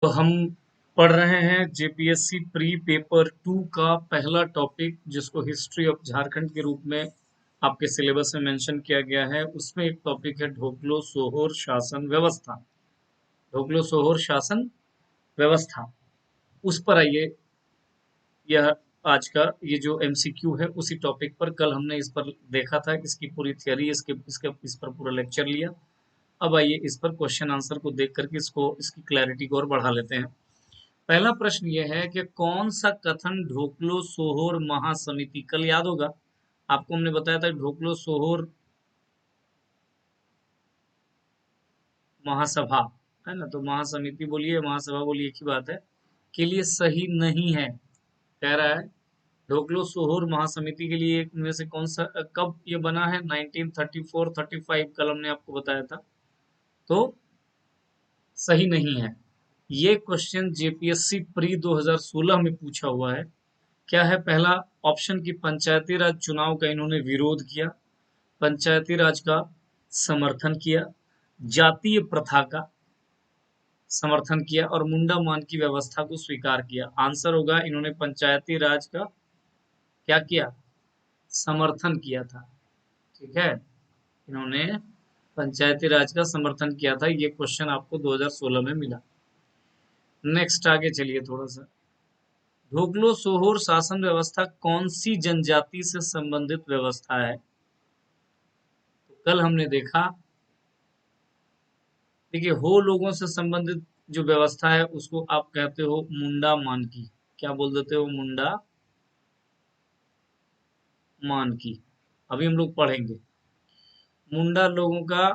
तो हम पढ़ रहे हैं जेपीएससी प्री पेपर 2 का पहला टॉपिक, जिसको हिस्ट्री ऑफ झारखंड के रूप में आपके सिलेबस में मेंशन किया गया है। उसमें एक टॉपिक है ढोकलो सोहोर शासन व्यवस्था। ढोकलो सोहोर शासन व्यवस्था, उस पर आइए। यह आज का ये जो एमसीक्यू है उसी टॉपिक पर, कल हमने इस पर देखा था, इसकी पूरी थियरी, इसके इसके इस पर पूरा लेक्चर लिया। अब आइए इस पर क्वेश्चन आंसर को देख करके इसकी क्लैरिटी को और बढ़ा लेते हैं। पहला प्रश्न ये है कि कौन सा कथन ढोकलो सोहोर महासमिति, कल याद होगा आपको हमने बताया था ढोकलो सोहोर महासभा, है ना, तो महासमिति बोलिए महासभा बोलिए एक ही बात है, के लिए सही नहीं है। कह रहा है ढोकलो सोहोर महासमिति के लिए इनमें से कौन सा, कब ये बना है, 1934-35, कल हमने आपको बताया था, तो सही नहीं है। ये क्वेश्चन जेपीएससी प्री 2016 में पूछा हुआ है। क्या है पहला ऑप्शन की पंचायती राज चुनाव का इन्होंने विरोध किया, पंचायती राज का समर्थन किया, जातीय प्रथा का समर्थन किया और मुंडा मान की व्यवस्था को स्वीकार किया। आंसर होगा इन्होंने पंचायती राज का क्या किया, समर्थन किया था। ठीक है, इन्होंने पंचायती राज का समर्थन किया था। ये क्वेश्चन आपको 2016 में मिला। नेक्स्ट आगे चलिए थोड़ा सा। ढोकलो सोहोर शासन व्यवस्था कौन सी जनजाति से संबंधित व्यवस्था है? तो कल हमने देखा, देखिए हो लोगों से संबंधित जो व्यवस्था है उसको आप कहते हो मुंडा मान की। क्या बोल देते हो? मुंडा मान की। अभी हम लोग पढ़ेंगे मुंडा लोगों का।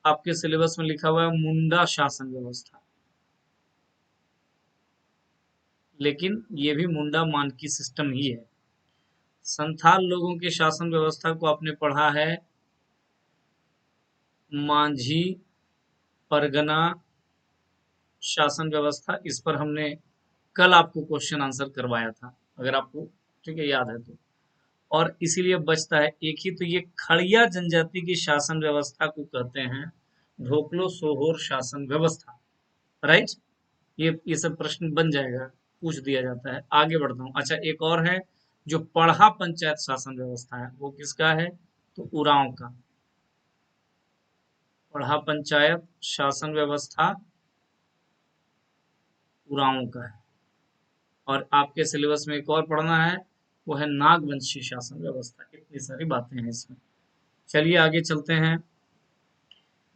आपके सिलेबस में लिखा हुआ है मुंडा शासन व्यवस्था, लेकिन ये भी मुंडा मान की सिस्टम ही है। संथाल लोगों की शासन व्यवस्था को आपने पढ़ा है मांझी परगना शासन व्यवस्था। इस पर हमने कल आपको क्वेश्चन आंसर करवाया था, अगर आपको ठीक है याद है तो। और इसीलिए बचता है एक ही, तो ये खड़िया जनजाति की शासन व्यवस्था को कहते हैं ढोकलो सोहोर शासन व्यवस्था। राइट, ये सब प्रश्न बन जाएगा, पूछ दिया जाता है। आगे बढ़ता हूँ। अच्छा, एक और है जो पढ़ा पंचायत शासन व्यवस्था है, वो किसका है? तो उरांव का। पढ़ा पंचायत शासन व्यवस्था उरांव का है। और आपके सिलेबस में एक और पढ़ना है, वो है नागवंशी शासन व्यवस्था। इतनी सारी बातें हैं इसमें। चलिए आगे चलते हैं।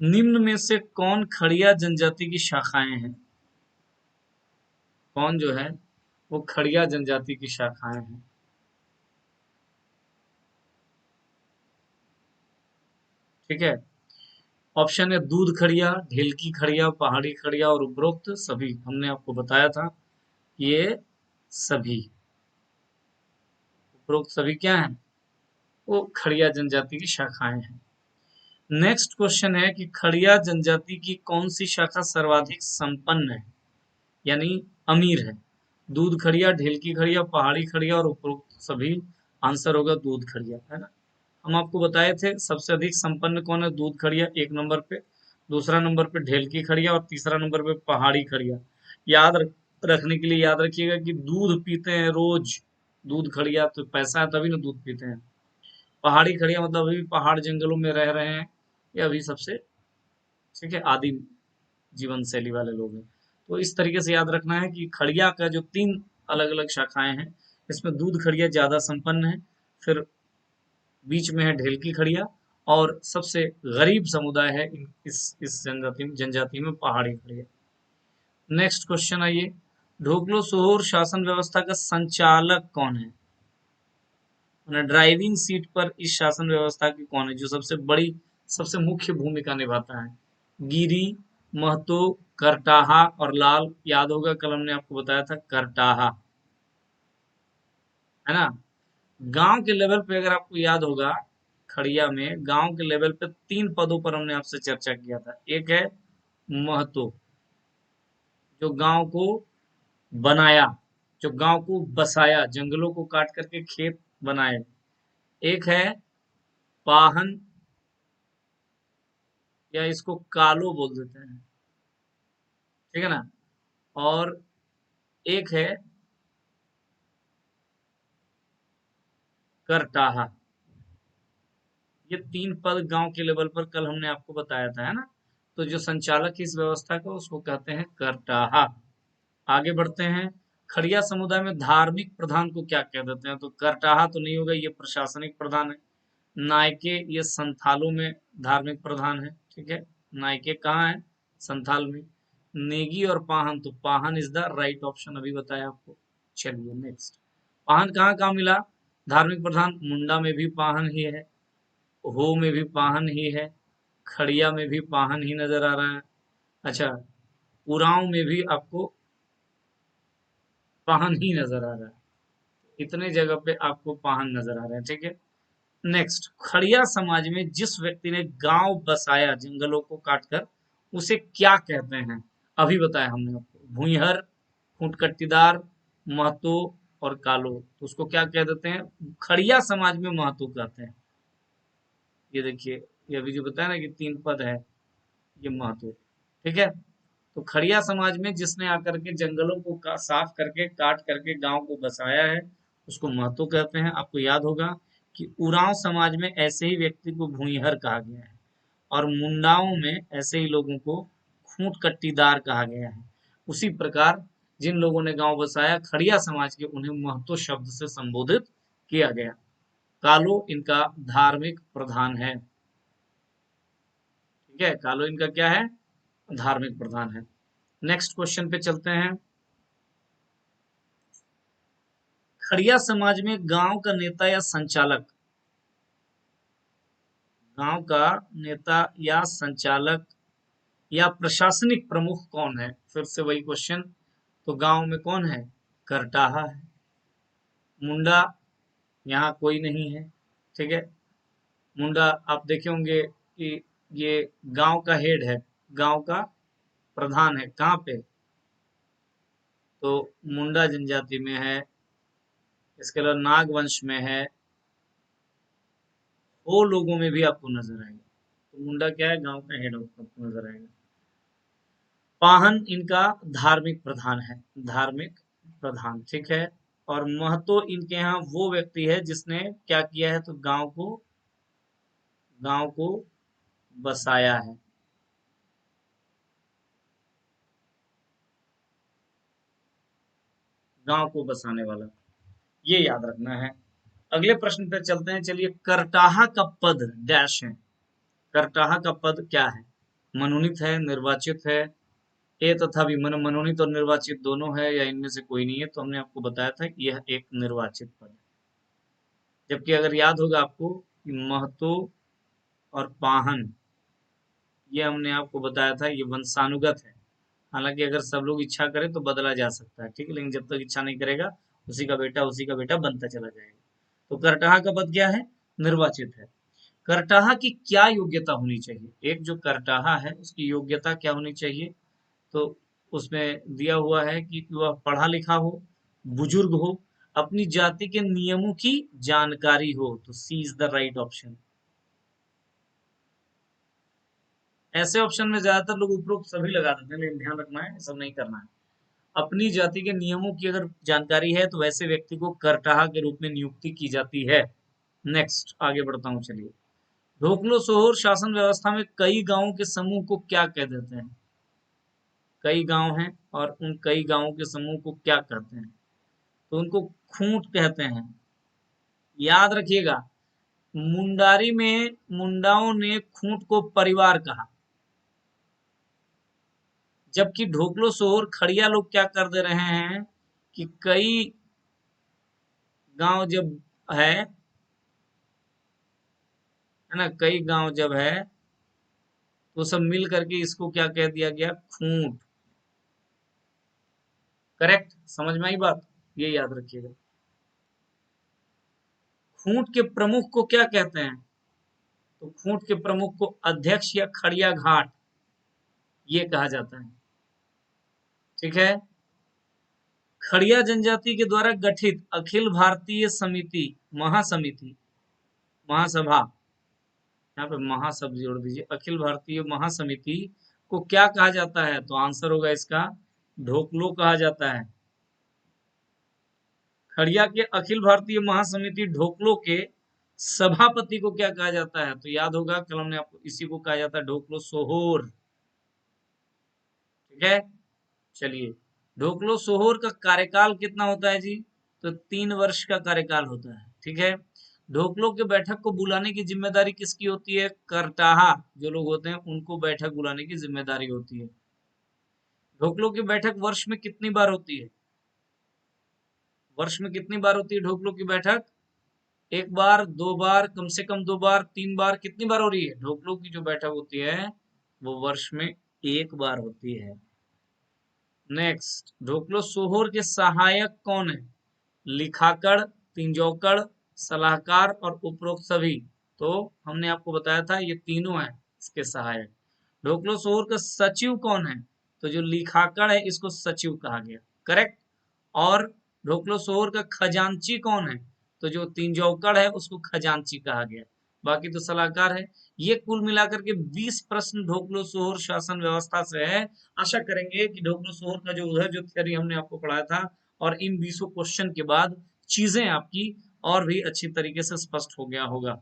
निम्न में से कौन खड़िया जनजाति की शाखाएं हैं? कौन जो है वो खड़िया जनजाति की शाखाएं हैं? ठीक है, ऑप्शन है दूध खड़िया, ढेलकी खड़िया, पहाड़ी खड़िया और उपरोक्त सभी। हमने आपको बताया था ये सभी, उपरोक्त सभी क्या है, वो खड़िया जनजाति की शाखाएं हैं। नेक्स्ट क्वेश्चन है कि खड़िया जनजाति की कौन सी शाखा सर्वाधिक संपन्न है, यानी अमीर है? दूध खड़िया, ढेलकी खड़िया, पहाड़ी खड़िया और उपरोक्त सभी। आंसर होगा दूध खड़िया, है ना। हम आपको बताए थे सबसे अधिक संपन्न कौन है, दूध खड़िया एक नंबर पे, दूसरा नंबर पे ढेलकी खड़िया और तीसरा नंबर पे पहाड़ी खड़िया। रखने के लिए याद रखिएगा कि दूध पीते हैं रोज दूध खड़िया, तो पैसा है तभी ना दूध पीते हैं। पहाड़ी खड़िया मतलब अभी भी पहाड़ जंगलों में रह रहे हैं, ये अभी सबसे ठीक है आदिम जीवन शैली वाले लोग हैं। तो इस तरीके से याद रखना है कि खड़िया का जो 3 अलग अलग शाखाएं हैं, इसमें दूध खड़िया ज्यादा संपन्न है, फिर बीच में है ढेलकी खड़िया, और सबसे गरीब समुदाय है इस जनजाति में पहाड़ी खड़िया। नेक्स्ट क्वेश्चन आइए। ढोकलो सोहोर शासन व्यवस्था का संचालक कौन है? ड्राइविंग सीट पर इस शासन व्यवस्था की कौन है, जो सबसे बड़ी सबसे मुख्य भूमिका निभाता है? गिरी, महतो, करटाहा और लाल। याद होगा कल हमने आपको बताया था करटाहा, है ना। गांव के लेवल पे अगर आपको याद होगा, खड़िया में गांव के लेवल पे 3 पदों पर हमने आपसे चर्चा किया था। एक है महतो, जो गांव को बनाया, जो गांव को बसाया, जंगलों को काट करके खेत बनाए। एक है पाहन, या इसको कालो बोल देते हैं, ठीक है ना। और एक है करटाहा। ये 3 पद गांव के लेवल पर कल हमने आपको बताया था, है ना। तो जो संचालक है इस व्यवस्था का उसको कहते हैं करटाहा। आगे बढ़ते हैं। खड़िया समुदाय में धार्मिक प्रधान को क्या कह देते हैं? तो करटाहा तो नहीं होगा, ये प्रशासनिक प्रधान है। नायके ये संथालों में धार्मिक प्रधान है, ठीक है। नायके कहाँ है? संथाल में। नेगी और पाहन, तो Pahan is the right option, अभी बताया आपको। चलिए नेक्स्ट। पाहन कहाँ कहाँ मिला धार्मिक प्रधान? मुंडा में भी पाहन ही है, हो में भी पाहन ही है, खड़िया में भी पाहन ही नजर आ रहा है। अच्छा, उरांव में भी आपको पाहन ही नजर आ रहा है। इतने जगह पे आपको पाहन नजर आ रहे हैं, ठीक है। नेक्स्ट, खड़िया समाज में जिस व्यक्ति ने गांव बसाया जंगलों को काटकर, उसे क्या कहते हैं? अभी बताया हमने आपको। भूइहर, खूंटकट्टीदार, महतो और कालो, तो उसको क्या कह देते हैं? खड़िया समाज में महतो कहते हैं। ये देखिए, ये अभी जो बताया ना कि 3 पद है, ये महतो, ठीक है। तो खड़िया समाज में जिसने आकर के जंगलों को साफ करके काट करके गांव को बसाया है, उसको महतो कहते हैं। आपको याद होगा कि उरांव समाज में ऐसे ही व्यक्ति को भूइहर कहा गया है, और मुंडाओं में ऐसे ही लोगों को खूंट कट्टीदार कहा गया है। उसी प्रकार जिन लोगों ने गांव बसाया खड़िया समाज के, उन्हें महतो शब्द से संबोधित किया गया। कालो इनका धार्मिक प्रधान है, ठीक है। कालो इनका क्या है? धार्मिक प्रधान है। नेक्स्ट क्वेश्चन पे चलते हैं। खड़िया समाज में गांव का नेता या संचालक, गांव का नेता या संचालक या प्रशासनिक प्रमुख कौन है? फिर से वही क्वेश्चन। तो गांव में कौन है? करटाहा है। मुंडा, यहाँ कोई नहीं है, ठीक है। मुंडा आप देखे होंगे कि ये गांव का हेड है, गांव का प्रधान है। कहाँ पे? तो मुंडा जनजाति में है। इसके अलावा नाग वंश में है, वो लोगों में भी आपको नजर आएगा। तो मुंडा क्या है? गांव का हेड आपको नजर आएगा। पाहन इनका धार्मिक प्रधान है, धार्मिक प्रधान, ठीक है। और महतो इनके यहाँ वो व्यक्ति है जिसने क्या किया है? तो गांव को बसाया है। गांव को बसाने वाला, ये याद रखना है। अगले प्रश्न पे चलते हैं। चलिए, करटाहा का पद डैश है। करटाहा का पद क्या है? मनोनीत है, निर्वाचित है? ए तथा भी मनोनीत और निर्वाचित दोनों है, या इनमें से कोई नहीं है? तो हमने आपको बताया था कि यह एक निर्वाचित पद है। जबकि अगर याद होगा आपको कि महतो और पाहन, ये हमने आपको बताया था ये वंशानुगत है। हालांकि अगर सब लोग इच्छा करें तो बदला जा सकता है, ठीक है। लेकिन जब तक इच्छा नहीं करेगा, उसी का बेटा बनता चला जाएगा। तो करटाहा का पद क्या है? निर्वाचित है। करटाहा की क्या योग्यता होनी चाहिए? एक जो करटाहा है उसकी योग्यता क्या होनी चाहिए? तो उसमें दिया हुआ है कि वह पढ़ा लिखा हो, बुजुर्ग हो, अपनी जाति के नियमों की जानकारी हो। तो सी इज द राइट ऑप्शन। ऐसे ऑप्शन में ज्यादातर लोग उपरोक्त सभी लगा देते हैं, लेकिन ध्यान रखना है, सब नहीं करना है। अपनी जाति के नियमों की अगर जानकारी है तो वैसे व्यक्ति को करटाहा के रूप में नियुक्ति की जाती है। नेक्स्ट आगे बढ़ता हूँ, चलिए। ढोकलो सोहर शासन व्यवस्था में कई गांवों के समूह को क्या कह देते हैं? कई गांव हैं और उन कई गांवों के समूह को क्या कहते हैं? तो उनको खूंट कहते हैं। याद रखिएगा, मुंडारी में मुंडाओं ने खूंट को परिवार कहा, जबकि ढोकलो सोहर खड़िया लोग क्या कर दे रहे हैं कि कई गांव जब है ना, कई गांव जब है तो सब मिल करके इसको क्या कह दिया गया? खूंट। करेक्ट, समझ में आई बात? ये याद रखिएगा। खूंट के प्रमुख को क्या कहते हैं? तो खूंट के प्रमुख को अध्यक्ष या खड़िया घाट, ये कहा जाता है, ठीक है। खड़िया जनजाति के द्वारा गठित अखिल भारतीय समिति, महासमिति, महासभा, यहाँ पे महाशब्द जोड़ दीजिए, अखिल भारतीय महासमिति को क्या कहा जाता है? तो आंसर होगा इसका ढोकलो कहा जाता है। खड़िया के अखिल भारतीय महासमिति ढोकलो के सभापति को क्या कहा जाता है? तो याद होगा कल हमने आपको इसी को कहा जाता है ढोकलो सोहोर। ठीक है, चलिए, ढोकलो सोहोर का कार्यकाल कितना होता है जी? तो 3 वर्ष का कार्यकाल होता है। ठीक है, ढोकलो के बैठक को बुलाने की जिम्मेदारी किसकी होती है? करटाहा जो लोग होते हैं उनको बैठक बुलाने की जिम्मेदारी होती है। ढोकलो की बैठक वर्ष में कितनी बार होती है? वर्ष में कितनी बार होती है ढोकलो की बैठक? 1 बार, 2 बार, कम से कम 2 बार, 3 बार, कितनी बार हो रही है? ढोकलो की जो बैठक होती है वो वर्ष में 1 बार होती है। नेक्स्ट, ढोकलो सोहोर के सहायक कौन है? लिखाकड़, तिंजौकड़, सलाहकार और उपरोक्त सभी। तो हमने आपको बताया था ये तीनों हैं इसके सहायक। ढोकलो सोहोर का सचिव कौन है? तो जो लिखाकड़ है इसको सचिव कहा गया, करेक्ट। और ढोकलो सोहोर का खजांची कौन है? तो जो तिंजौकड़ है उसको खजांची कहा गया, बाकी तो सलाहकार है। ये कुल मिलाकर के 20 प्रश्न ढोकलो सोहोर शासन व्यवस्था से है। आशा करेंगे कि ढोकलो सोहोर का जो उधर जो थ्योरी हमने आपको पढ़ाया था और इन 20 क्वेश्चन के बाद चीजें आपकी और भी अच्छी तरीके से स्पष्ट हो गया होगा।